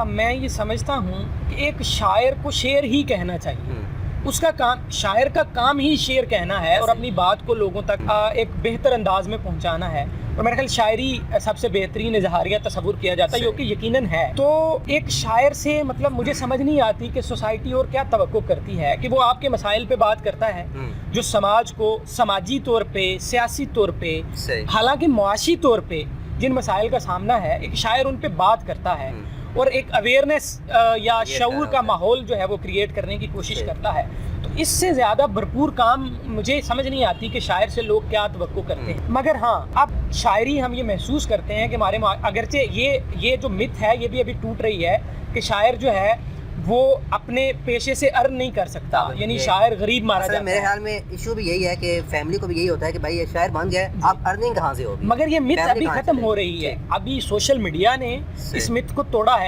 मैं ये समझता हूँ कि एक शायर को शेर ही कहना चाहिए। उसका काम, शायर का काम ही शेर कहना है और अपनी बात को लोगों तक एक बेहतर अंदाज में पहुंचाना है। और मेरे ख्याल शायरी सबसे बेहतरीन इजहारिया तस्वुर किया जाता है, जो कि यकीनन है। तो एक शायर से मतलब मुझे समझ नहीं आती कि सोसाइटी और क्या तवक्को करती है कि वो आपके मसाइल पे बात करता है जो समाज को समाजी तौर पे, सियासी तौर पे, हालांकि मुआशी तौर पे जिन मसाइल का सामना है, एक शायर उन पे बात करता है और एक अवेयरनेस या शऊर का माहौल जो है वो क्रिएट करने की कोशिश करता है। तो इससे ज़्यादा भरपूर काम मुझे समझ नहीं आती कि शायर से लोग क्या तवक्को करते हैं। मगर हाँ, अब शायरी हम ये महसूस करते हैं कि हमारे अगरचे ये जो मिथ है ये भी अभी टूट रही है कि शायर जो है वो अपने पेशे से अर्न नहीं कर सकता, यानी शायर गरीब मारा जाता है। मेरे ख्याल में इशू भी यही है कि फैमिली को भी यही होता है कि भाई ये शायर बन गया, आप अर्निंग कहाँ से होगी। मगर ये मिथ अभी खत्म हो रही है, अभी सोशल मीडिया ने इस मिथ को तोड़ा है।